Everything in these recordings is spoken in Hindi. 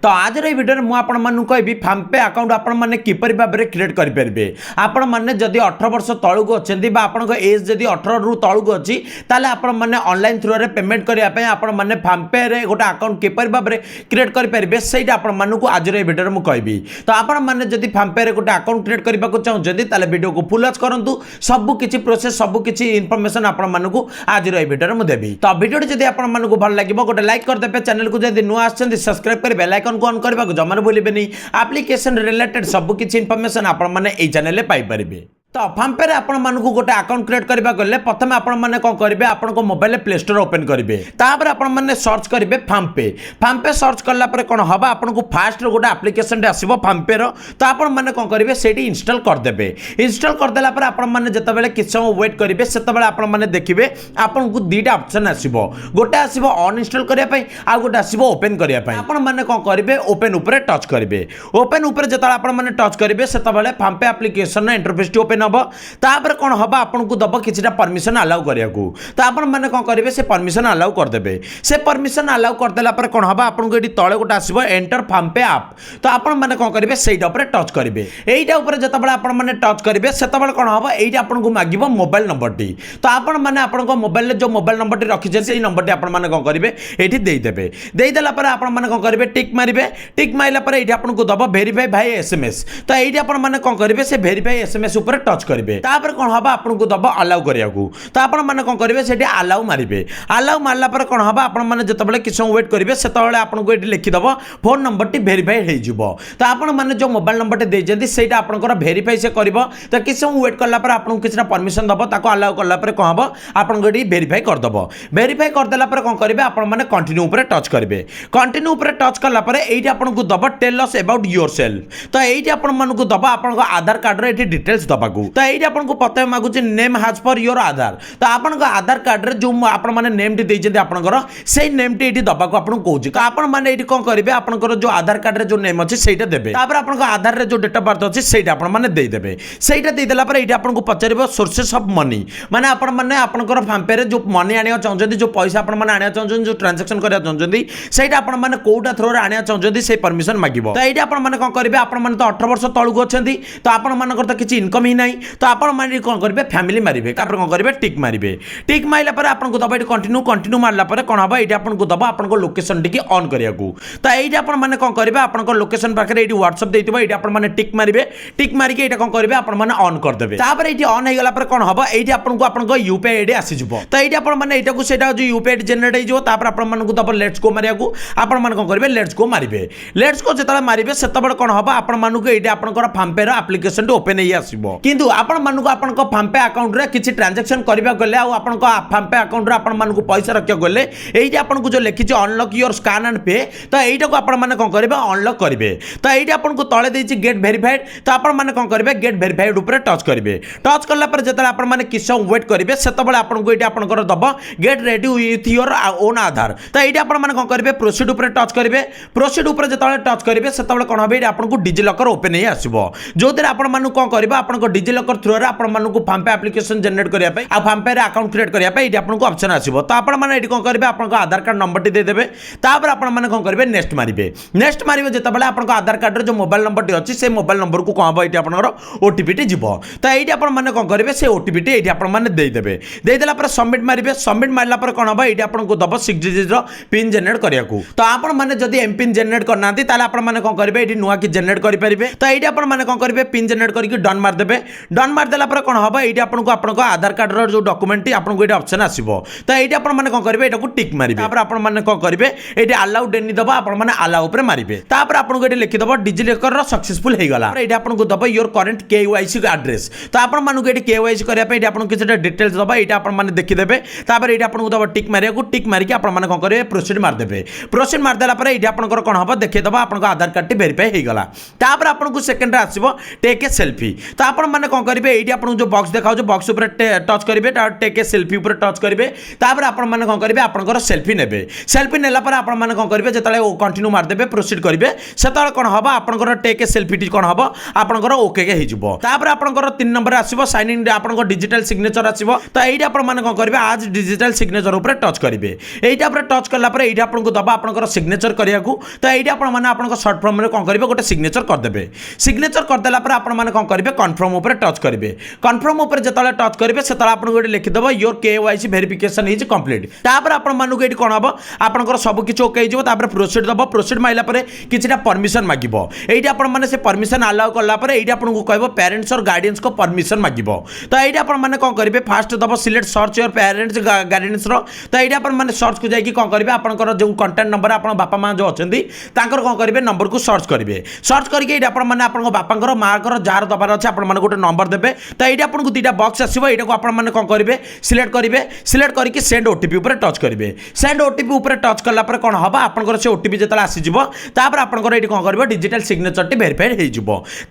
तो आज ये भिडियो मुझे आपको कहबी फार्मपे अकाउंट आपने किपर भाव में क्रिएट करेंगे। आपण मैंने जदि 18 वर्ष तलू अच्छा आपण एज जदि 18 रु तलू अच्छी ताले आपण मैंने ऑनलाइन थ्रू रे पेमेंट करने आपण मैंने फार्मपे रे गोटे अकाउंट किपर भाव में क्रिएट करेंगे सहीटा आपको आज ये भिडियो मुझे कहबी। तो आपण मैंने जदि फार्मपे रे गोटे अकाउंट क्रिएट करने को चाहते ताले वीडियो को फुल वॉच करूँ सबकि प्रोसेस सबकि इनफॉरमेशन आपको आज ये भिडियो मुझे देवी। तो भिडियो जदि आपको भल लगे गोटे लाइक करदे चैनल को जब नुआ आछन सब्सक्राइब कर बेल आइकन को ऑन करने को जमा भूलें। एप्लिकेशन रिलेटेड सबकि इनफॉरमेशन आपने ये चैनल पाइपर। तो फार्मपे रे आपण मानकु गोटे अकाउंट क्रिएट करबा गले प्रथम आपण माने कोन करिवे आपण को मोबाइल प्ले स्टोर ओपन करिवे तापर आपण माने सर्च करिवे फार्मपे। फार्मपे सर्च करला पर कोन हबा आपण को फास्ट गोटे एप्लिकेशन रे आसीबो फार्मपे रो। तो आपण माने कोन करिवे सेठी इंस्टॉल कर देबे। इंस्टॉल कर देला पर आपण माने जते बेले किछ समय वेट करिवे सेते बेले आपण माने देखिवे आपण को दुईटा ऑप्शन आसीबो गोटे आसीबो अनइंस्टॉल करिया पई आ गोटे आसीबो ओपन करिया पई। आपण माने कोन करिवे ओपन ऊपर टच करिवे। ओपन ऊपर जते आपण माने टच करिवे सेते बेले फार्मपे एप्लिकेशन रो इंटरफेस ओपन हम तापर कौन हम आपको दब कि परमिशन अलाउ करिया को। तो आपण मैंने कौन करेंगे से परमिशन अलाउ करदे। से परमिशन अलाउ करदेला पर कौन हम आपको ये तले गोटे आसो एंटर फार्मपे आप। तो आपण मैंने कौन करेंगे सहीटा टच करेंगे। यहीटा जिते बड़े मैंने टच करेंगे से कौन हम ये आपको मांग मोबाइल नंबर टी। तो आपण मैंने आपको मोबाइल जो मोबाइल नंबर टी रखी से नंबर टी आपने कौन करेंगे ये देदेवे। देदेला आपने कौन करेंगे टिक मारे। टिक मारे ये आपको दब भेरीफाई भाई एसएमएस। तो ये आपने कौन करेंगे से भेरीफाई एसएमएस उपर टच करेंगे। तापर कौन हम आपको दब अलाउ करिया को। तो आपण मैंने कौन करेंगे से अलाउ मारे। अलाउ मारला पर कौन हम आपने जिते किस समय वेट करेंगे से आपको ये लिखिदेव फोन नंबर टी भेरीफाई हो। तो आपण मैंने जो मोबाइल नंबर टी देते से आपंकर भेरीफाई से कर। तो किस समय वेट कला आपको किसी परमिशन दब ताको अलाउ कला कौन हम आपको ये भेरीफाई करदेव। भेरीफाई करदेला कौन करेंगे आपने कंटिन्यू उपर टच करेंगे। कंटिन्यू उपर टच कलापर ये आपको दब tell us about yourself. तो ये आपको दब आप आधार कार्ड ये डिटेल्स दबाक। तो ये आपको प्रथम मागुच नेम हाज पर योर आधार। तो आपन आधार कार्ड रे जो आपण माने नेम टी देइछे आपनकर सेही नेम टी एठी दबाको आपन कहूची। तो आपण माने एठी कोन करिवे आपनकर जो आधार कार्ड रे जो नेम अछि सेटा देबे। तापर आपनकर आधार रे जो डेट ऑफ बर्थ अछि सेटा आपण माने देइ देबे। सेटा देइ देला पर एठी आपनको पचारिबो सोर्सेस ऑफ मनी माने आपण माने आपनकर फार्मपे रे जो मनी आनिया चाहउछन्ती जो पैसा आपण माने आनिया चाहउछन्ती जो ट्रांजैक्शन करिया चाहउछन्ती सेटा आपण माने कोउटा थ्रो रे आनिया चाहउछन्ती से परमिशन मागिबो। तो एठी आपण माने कोन करिवे आपण माने तो 18 वर्ष तळुक अछन्ती तो आपण मानकर तो किछि इनकम ही नाही। तो आपण माने कोन करिवे फैमिली मारिबे तापर कोन करिवे टिक मारिबे। टिक माइला पर आपनको दबा एठी कंटिन्यू मारला पर कोन हबा एठी आपनको दबा आपनको लोकेशन टिके ऑन करिया को। तो एठी आपण माने कोन करिवे आपनको लोकेशन पाखरे एठी व्हाट्सएप देइतबो एठी आपण माने टिक मारिबे। टिक मारि के एटा कोन करिवे आपण माने ऑन कर देबे। तापर एठी ऑन हे गला पर कोन हबा एठी आपनको यूपीआई आईडी आसी जबो। तो एठी आपण माने एटा को सेटा जो यूपीआई आईडी जनरेट हे जो तापर आपण मानको दबा लेट्स गो मारिया को आपण माने कोन करिवे लेट्स गो मारिबे। लेट्स गो जेतला मारिबे सेतबेले कोन हबा आपण मानको एठी आपनकर फार्मपे रो एप्लिकेशन टी ओपन हे आसीबो। किंतु आपण मानको आपनको फार्मपे अकाउंट रे किछि ट्रांजैक्शन करबा गले आ आपनको फार्मपे अकाउंट रे आपण मानको पैसा रखिया गले एठी आपनको जो लिखि छै अनलॉक योर स्कैन एंड पे। तो एटा को आपण माने कोन करिवे अनलॉक करिवे। तो एठी आपनको तळे देछि गेट वेरीफाइड। तो आपण माने कोन करिवे गेट वेरीफाइड ऊपर टच करिवे। टच करला पर जेतला आपण माने किछ समय वेट करिवे सेतबेले आपनको एठी आपनकर दब get ready with your own Aadhaar. तो एठी आपण माने कोन करिवे प्रोसीड ऊपर टच करिवे। प्रोसीड ऊपर जेतले टच करिवे सेतबेले कोन होबे एठी आपनको डिजी लॉकर ओपन हे आसीबो जोतिर आपण मानु कोन करिवे आपनको डिजी लॉकर थ्रू रे आपण मानु फार्मपे एप्लिकेशन जनरेट करिया पई आ फार्मपे रे अकाउंट क्रिएट करिया पई एठी आपनको ऑप्शन आसीबो। तो आपण माने एठी कोन करिवे आपनको आधार कार्ड नंबर टी दे देबे। तापर आपण माने कोन करिवे नेक्स्ट मारिबे। नेक्स्ट मारिबे जेतबेले आपनको आधार कार्ड रे जो मोबाइल नंबर टी अछि से मोबाइल नंबर को कोन हबो एठी आपनकर ओटीपी टी जिवो। तो एठी आपण माने कोन करिवे से ओटीपी टी एठी आपण माने देइ देबे। देइ देला पर सबमिट मारिबे। सबमिट मारला पर कोन हबो एठी आपनको दब 6 डिजिट रो पिन जनरेट करिया को। तो आपण माने जदी एम पिन जनरेट करनांती ताले आपण माने कोन करिवे एठी नुवा की जनरेट करि परिबे। तो एठी आपण माने कोन करिवे पिन जनरेट करिके डन मार देबे। डन मार देला पर कोन हबो एठी आपनको आपनको आधार कार्ड रो जो डॉक्यूमेंट टी आपनको एठी ऑप्शन आसीबो। तो एठी आपण माने कोन करिवे एटा को टिक मारिबे। तापर आपण माने कोन करिवे एठी अलाउ डेनी दबा आपण माने अलाउ ऊपर मारिबे। तापर आपनको एठी लिखि दबो डिजी लॉकर रो सक्सेसफुल हे गला। एठी आपनको दबो योर करंट केवाईसी एड्रेस। तो आपण मानको एठी केवाईसी करिया पे एठी आपनको किछटा डिटेल्स दबा एठी आपण माने देखि देबे। तापर एठी आपनको दबो टिक मारिया को टिक मारि के आपण माने कोन करिवे प्रोसीड मार देबे। प्रोसीड मार देला पर एठी आपनकर कोन हबो देखि दबा आपनको आधार कार्ड टी वेरीफाई हे गला। तापर आपनको सेकंड रे आसीबो टेक ए सेल्फी। तो आपण मैंने कौन करेंगे ये आपको जो बॉक्स देखा बॉक्स उपर टच करेंगे टेक ए सेल्फी उपर टच करेंगे तापर आपण मैंने कौन करेंगे आपंकर सेल्फी ने सेल्फी नेला आपण मैंने कौन करेंगे जो कंटिन्यू मारदेवे प्रोसीड करेंगे से कौन हम आपंकर टेक ए सेल्फी कौन हम आपंकर ओके होपर आपंकर 3 नंबर आसो साइन इन आप डिजिटल सिग्नेचर आसो तो ये मैंने कौन करेंगे आज डिजिटल सिग्नेचर उपर टच करेंगे यहीटा टच कलापर ये आपको दबा आपंकर सिग्नेचर करने तो ये आपको सर्ट फर्म में कौन करेंगे गोटे सिग्नेचर करदे सिग्नेचर करदेला आपने कौन करेंगे कन्फर्म उपर टच करेंगे कन्फर्म उपर जो टच करेंगे से आपको ये लिखिदेव your KYC verification is complete तापर आपको ये कौन हम आपंकर सबकि ओके होपर प्रोसीड दब प्रोसीड माइला किसी परमिशन मागिब ये आपने से परमिशन आलाउ कलापर ये आपको कह पेरेंट्स और गार्डियंस को परमिशन मागिब तो ये आपने कौन करेंगे फास्ट दब select search your parents guardians तो ये आपने सर्च को जाकि कौन करेंगे आपंकर जो कंटाक्ट नंबर आप बापा माँ जो अच्छा कौन करेंगे नंबर को सर्च करेंगे सर्च करके आपने आप बापा माँ जार दबार अच्छे आप गोटे नंबर देते तो ये आपको 2टा बॉक्स आसो यहाँ आपने कौन करेंगे सिलेक्ट करेंगे सिलेक्ट करके सेंड OTP उपर टच करेंगे सेंड OTP उपर टच कलापर कौन हम आपंकर से OTP जो आसपर आपंकर ये कौन करेंगे digital signature T verified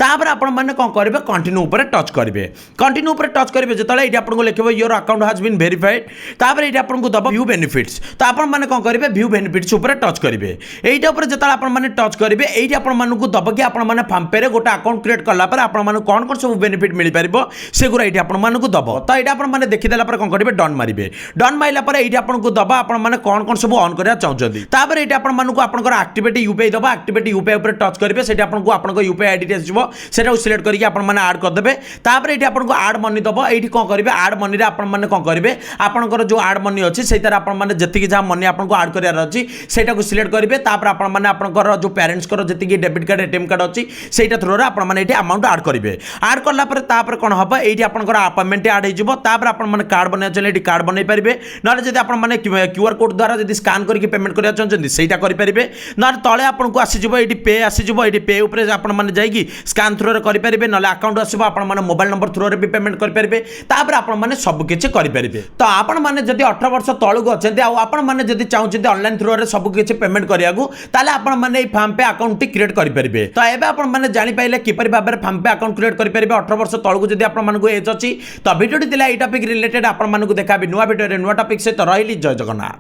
hopper आपने कौन करेंगे कंटिन्यू उपर टच करेंगे कंटिन्यू उपर टच करेंगे जो ये आपको लिखे your account has been verified तापर ये आपको दब व्यू बेनिफिट्स तो आपने कौन करेंगे व्यू बेनिफिट्स उपर टच करेंगे यहीटा जो आपने टच करेंगे ये आपको दब कि आपने फाम्पे गोटे अकाउंट क्रिएट कलापर आपको कौन कौन सब बेनिफिट मिल पार से गुरा ये आपको दब तो ये आपने देखीदेला कौन करेंगे डन मारे डन मारा ये आपको दबा आपने कौन कौन सब ऑन करना चाहते तापर ये आपको एक्टिवेट यूपीआई दब एक्टिवेट यूपीआई उपर टच करेंगे से आपको यूपीआई आईडी आसो से आड करके आपने आड करदे तापर ये आपको आड मनी दब ये कौन करेंगे आड मनी आपने कौन करेंगे आपंकर जो आड मनी अच्छी से जी जहाँ मनी आपको आड करार अच्छी से सिलेक्ट करेंगे तापर आपंकर जो पेरेंट्स जी डेबिट कार्ड ATM कार्ड अच्छी से थ्रो आपने अमाउंट आड करेंगे आड कलापर कौन हम ये आपंकर पेमेंट आड होपर आपने कार्ड बनवा चाहिए कार्ड बनई पारे ना जब आपने QR कोड द्वारा जब स्कान करके पेमेंट करना चाहते ସେଇଟା करेंगे ना तले आपको आसीज ये पे आसीज ये पे उपर आपने जाकि स्कान थ्रो करेंगे ना अकाउंट आसो आप मोबाइल नंबर थ्रो भी पेमेंट करेंगे तापर आपने सबकि करेंगे तो आपने जब 18 वर्ष तलू अच्छा आपने जब चाहते ऑनलाइन थ्रो सबकि पेमेंट कराया आपने फार्म पे अकाउंट क्रिएट करेंगे तो ये आपने जापारे किपर भाव में फार्म पे अकाउंट क्रिएट करेंगे 18 वर्ष तलू जब आपको एज अच्छी तो भिडियो ये टॉपिक रिलेटेड आपको देखा नुआ भिडियो नुआ टॉपिक सहित रही जय जगन्नाथ।